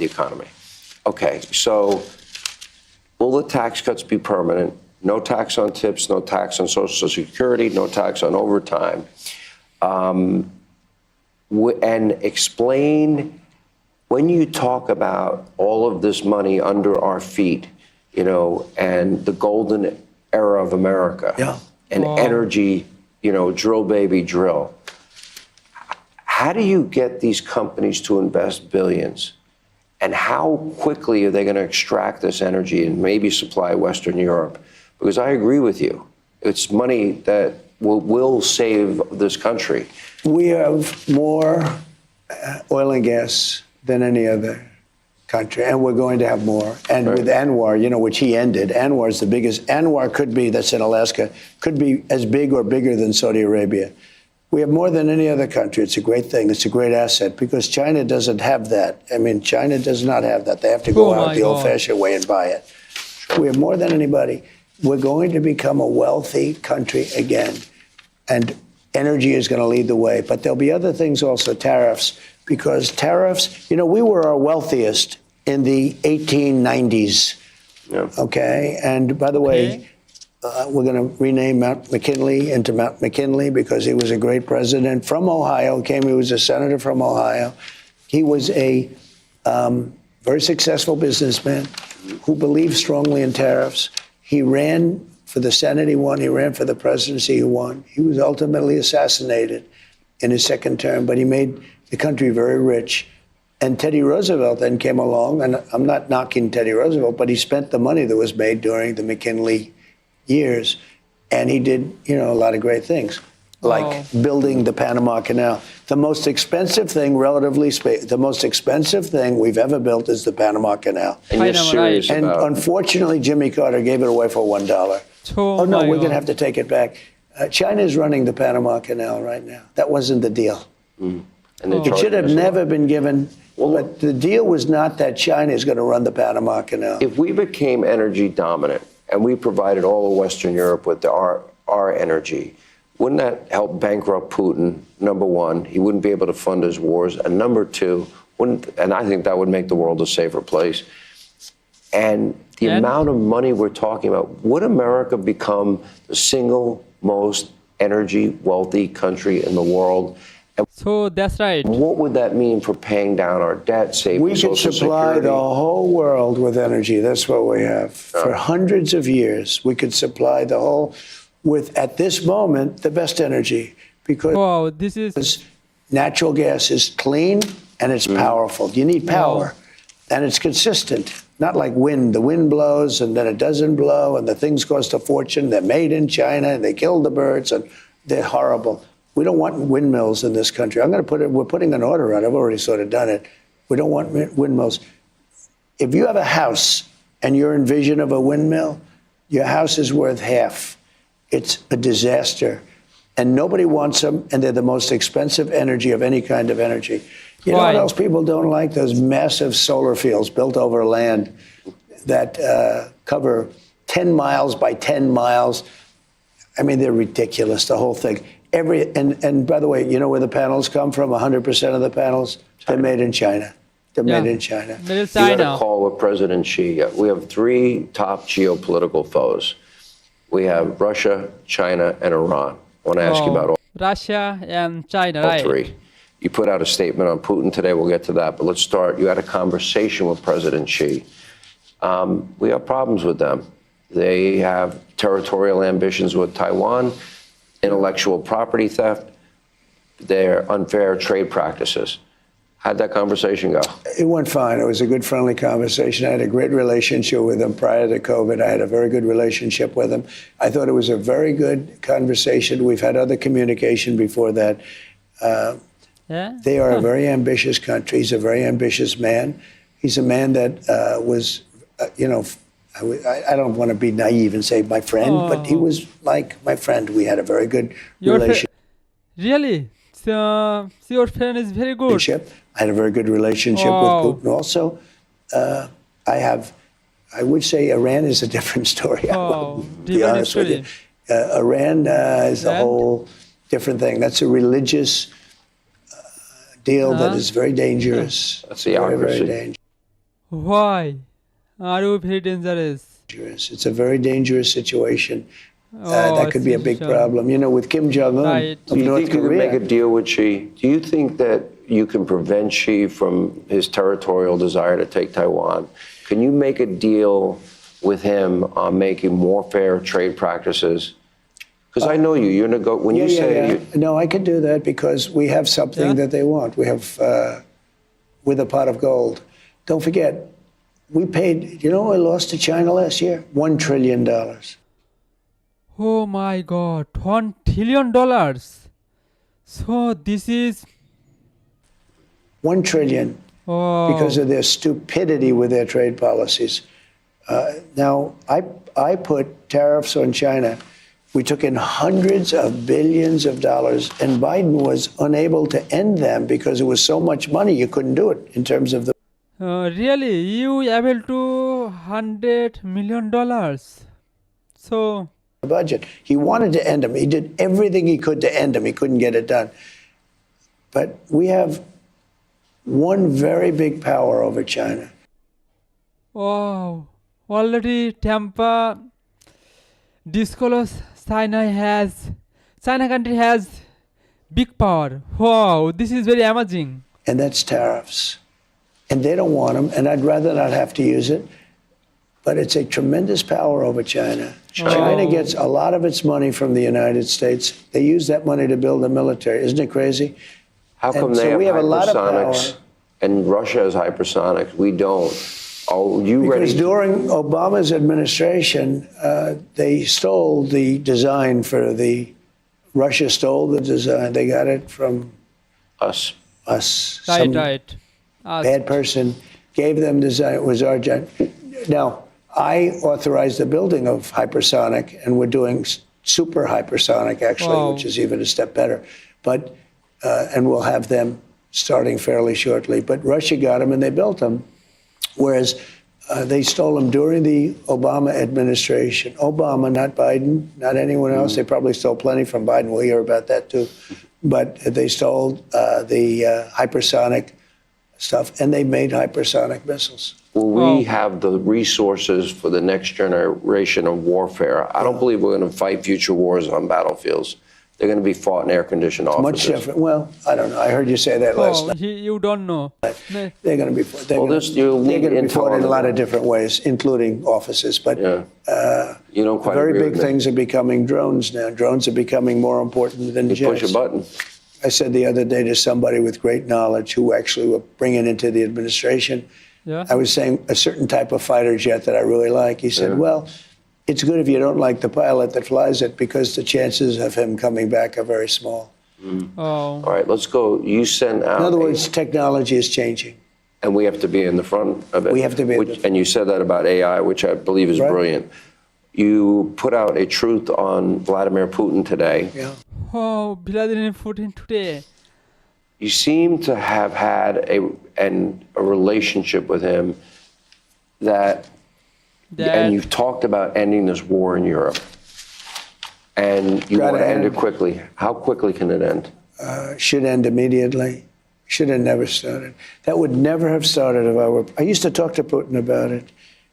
the economy. Okay, so will the tax cuts be permanent? No tax on tips, no tax on Social Security, no tax on overtime. And explain, when you talk about all of this money under our feet, you know, and the golden era of America, and energy, you know, drill, baby, drill. How do you get these companies to invest billions? And how quickly are they going to extract this energy and maybe supply Western Europe? Because I agree with you. It's money that will save this country. We have more oil and gas than any other country, and we're going to have more. And with Anwar, you know, which he ended, Anwar is the biggest. Anwar could be, that's in Alaska, could be as big or bigger than Saudi Arabia. We have more than any other country. It's a great thing. It's a great asset because China doesn't have that. I mean, China does not have that. They have to go out the old-fashioned way and buy it. We have more than anybody. We're going to become a wealthy country again, and energy is going to lead the way. But there'll be other things also, tariffs, because tariffs, you know, we were our wealthiest in the 1890s, okay? And by the way, we're going to rename Mount McKinley into Mount McKinley because he was a great president from Ohio, he was a senator from Ohio. He was a very successful businessman who believed strongly in tariffs. He ran for the Senate, he won. He ran for the presidency, he won. He was ultimately assassinated in his second term, but he made the country very rich. And Teddy Roosevelt then came along, and I'm not knocking Teddy Roosevelt, but he spent the money that was made during the McKinley years, and he did, you know, a lot of great things, like building the Panama Canal. The most expensive thing, relatively speaking, the most expensive thing we've ever built is the Panama Canal. And you're serious and about... unfortunately, Jimmy Carter gave it away for $1. Oh no, we're going to have to take it back. China is running the Panama Canal right now. That wasn't the deal. And it should have never been given. But the deal was not that China is going to run the Panama Canal. If we became energy dominant and we provided all of Western Europe with our energy, wouldn't that help bankrupt Putin, number one? He wouldn't be able to fund his wars. And number two, and I think that would make the world a safer place. And the amount of money we're talking about, would America become the single most energy wealthy country in the world? So that's right. What would that mean for paying down our debt, saving Social Security? We could supply the whole world with energy. That's what we have. For hundreds of years, we could supply the whole, with, at this moment, the best energy. Because this is... natural gas is clean and it's powerful. You need power. And it's consistent. Not like wind. The wind blows and then it doesn't blow and the things cost a fortune. They're made in China and they kill the birds and they're horrible. We don't want windmills in this country. We're putting an order out. I've already sort of done it. We don't want windmills. If you have a house and you're in vision of a windmill, your house is worth half. It's a disaster. And nobody wants them, and they're the most expensive energy of any kind of energy. You know what else people don't like? Those massive solar fields built over land that cover 10 miles by 10 miles. I mean, they're ridiculous, the whole thing. And by the way, you know where the panels come from? 100% of the panels, they're made in China. They're made in China. You had a call with President Xi. We have three top geopolitical foes. We have Russia, China, and Iran. I want to ask you about all Russia and China, all three. You put out a statement on Putin today. We'll get to that. But let's start. You had a conversation with President Xi. We have problems with them. They have territorial ambitions with Taiwan, intellectual property theft, their unfair trade practices. How'd that conversation go? It went fine. It was a good, friendly conversation. I had a great relationship with him prior to COVID. I had a very good relationship with him. I thought it was a very good conversation. We've had other communication before that. They are a very ambitious country. He's a very ambitious man. He's a man that was, you know, I don't want to be naive and say my friend, but he was like my friend. We had a very good relationship. Really? So your friend is very good. I had a very good relationship with Putin. Also, I would say Iran is a different story. To be honest with you. Iran is a whole different thing. That's a religious deal that is very dangerous. That's theocracy. Very, very dangerous. Why? Are you very dangerous? It's a very dangerous situation. Oh, That could be a big sure. problem. You know, with Kim Jong Un Right. of Do you North think you can make a Korea. deal with Xi? Do you think that you can prevent Xi from his territorial desire to take Taiwan? Can you make a deal with him on making more fair trade practices? Because I know you. When you say No, I can do that because we have something Yeah? that they want. We have with a pot of gold. Don't forget, we paid. You know, what we lost to China last year $1 trillion. Oh my God, $1 trillion. So this is $1 trillion because of their stupidity with their trade policies. Now, I put tariffs on China. We took in hundreds of billions of dollars, and Biden was unable to end them because it was so much money you couldn't do it in terms of the really you able to $100 million. So budget. He wanted to end them. He did everything he could to end them. He couldn't get it done. But we have one very big power over China. wow, already Tampa disclosed China country has big power. Wow, this is very amazing. And that's tariffs. And they don't want them, and I'd rather not have to use it. But it's a tremendous power over China. China gets a lot of its money from the United States. They use that money to build a military. Isn't it crazy? how come And they so have we have a lot of hypersonics power. and Russia has hypersonics? We don't. Oh, you Because ready? during Obama's administration, they stole the design for the. Russia stole the design. They got it from Us. us. Right, Some right. bad person gave them design. It was our giant. Now, I authorized the building of hypersonic, and we're doing super hypersonic, actually, Wow. which is even a step better. But and we'll have them starting fairly shortly. But Russia got them, and they built them, whereas they stole them during the Obama administration. Obama, not Biden, not anyone else. They probably stole plenty from Biden. We'll hear about that too. But they stole the hypersonic stuff, and they made hypersonic missiles. Will we Oh. have the resources for the next generation of warfare? I don't believe we're going to fight future wars on battlefields. They're going to be fought in air-conditioned offices. Much different. Well, I don't know. I heard you say that last Oh, night. you don't know. No. They're going to be fought. They're Well, going this- you'll need to be intel fought on in a lot that. of different ways, including offices. But Yeah. You don't quite very agree big with me. things are becoming drones now. Drones are becoming more important than You jets. push a button. I said the other day to somebody with great knowledge who actually were bringing into the administration, Yeah. I was saying a certain type of fighter jet that I really like. He said, Yeah. well, it's good if you don't like the pilot that flies it because the chances of him coming back are very small. Oh. All right, let's go. You sent out. In other words, technology is changing. and we have to be in the front of it. We have to be in the- And you said that about AI, which I believe is Right. brilliant. You put out a truth on Vladimir Putin today. Yeah. Oh, Vladimir Putin today. You seem to have had a relationship with him and That you've talked about ending this war in Europe. And you Gotta want to end it end. quickly. How quickly can it end? Should end immediately. Should have never started. That would never have started if I were. I used to talk to Putin about it.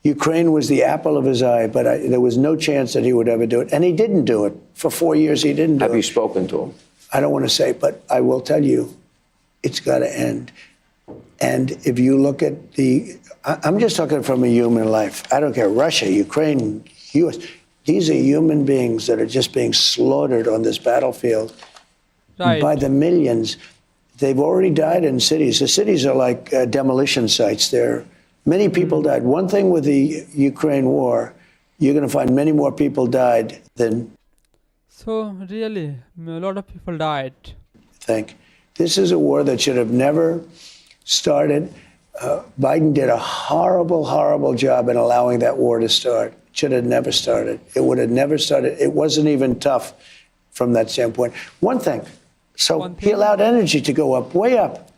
Ukraine was the apple of his eye, but there was no chance that he would ever do it. And he didn't do it. For 4 years, he didn't do Have it. you spoken to him? I don't want to say, but I will tell you, it's got to end. And if you look at I'm just talking from a human life. I don't care, Russia, Ukraine, US. These are human beings that are just being slaughtered on this battlefield right. by the millions. They've already died in cities. The cities are like demolition sites. Many people died. One thing with the Ukraine war, you're going to find many more people died than So really, a lot of people died. think. This is a war that should have never started. Biden did a horrible, horrible job in allowing that war to start. Should have never started. It would have never started. It wasn't even tough from that standpoint. One thing. So One he thing. allowed energy to go up, way up.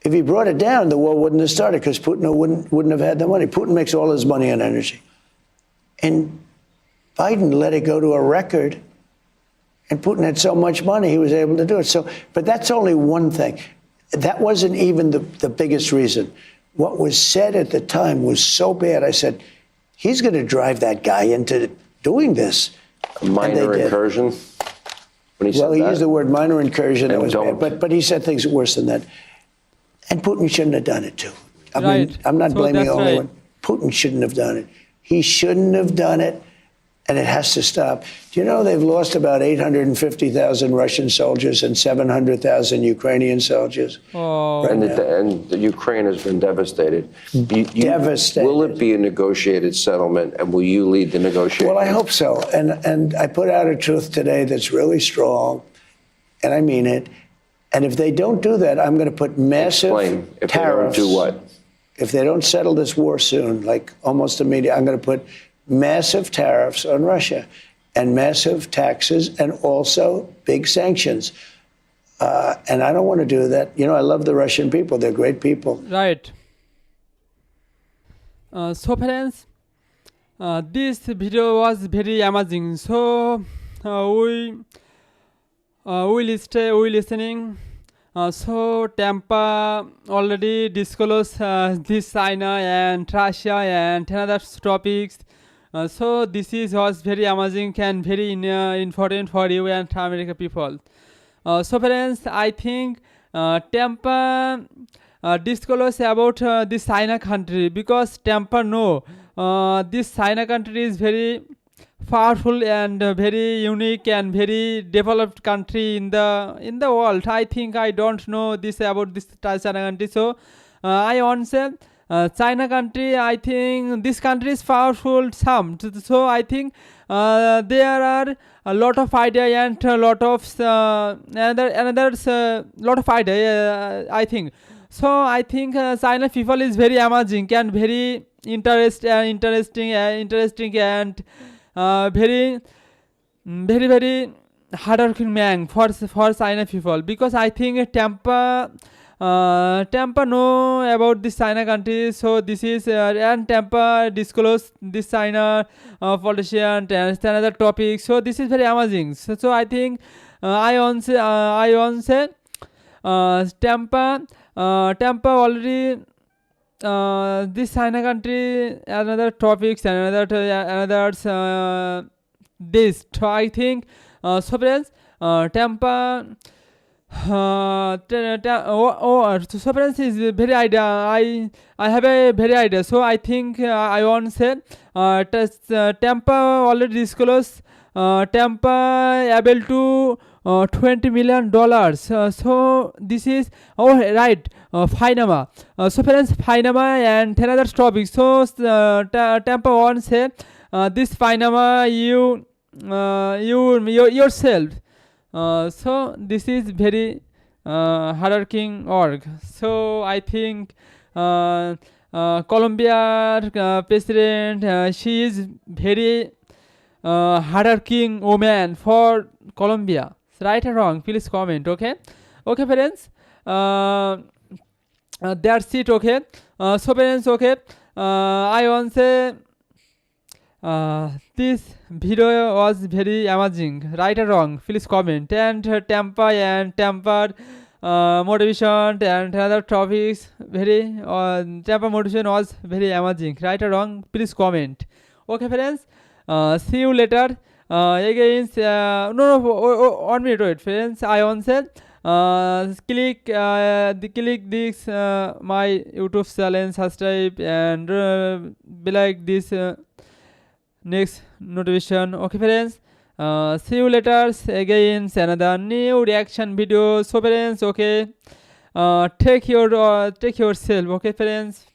If he brought it down, the war wouldn't have started because Putin wouldn't have had the money. Putin makes all his money on energy. And Biden let it go to a record. And Putin had so much money, he was able to do it. So, but that's only one thing. That wasn't even the biggest reason. what was said at the time was so bad. I said, he's going to drive that guy into doing this. A minor did. incursion? When he said Well, he that? used the word minor incursion. That And was don't. bad. But he said things worse than that. And Putin shouldn't have done it, too. I mean, Right. I'm not So blaming that's only right. one. Putin shouldn't have done it. He shouldn't have done it, and it has to stop. Do you know they've lost about 850,000 Russian soldiers and 700,000 Ukrainian soldiers? Oh, And the Ukraine has been devastated. Devastated. Will it be a negotiated settlement, and will you lead the negotiations? Well, I hope so. And I put out a truth today that's really strong, and I mean it. And if they don't do that, I'm going to put massive Explain. If tariffs. they don't do what? If they don't settle this war soon, like almost immediately, I'm going to put massive tariffs on Russia and massive taxes and also big sanctions. And I don't want to do that. You know, I love the Russian people. They're great people. right. So friends, this video was very amazing. So we we listening. So Tampa already disclosed this China and Russia and another topics. So this was very amazing and very important for you and American people. So friends, I think Tampa disclose about this China country because Tampa know this China country is very powerful and very unique and very developed country in the world. I think I don't know this about this China country. So I want to say China country. I think this country is powerful. So I think there are a lot of idea and a lot of another lot of idea. I think. So I think China people is very amazing and very interesting and very hardworking man for China people because I think Tampa know about this China country. So this is and Tampa disclose this China politician and another topic. So this is very amazing. So I think I want say Tampa already this China country another topics and another this. So I think so friends Tampa so friends is very idea. I have a very idea. So I think I want to say Tampa already disclosed Tampa able to $20 million. So this is right. Finama. So friends, Finama and another topic. So Tampa wants say this Finama you yourself. So this is very hardworking org. So I think Colombia president she is very hardworking woman for Colombia. Right or wrong? Please comment. Okay, friends. That's it. Okay. So friends. Okay. I want to say this video was very amazing. Right or wrong? Please comment. And Tampa motivation and other topics. Very Tampa motivation was very amazing. Right or wrong? Please comment. Okay, friends. See you later. Again, no, 1 minute wait, friends. I want to say click this my YouTube channel, subscribe and be like this next notification. Okay, friends. See you later. Again, another new reaction video. So, friends, okay. Take yourself. Okay, friends.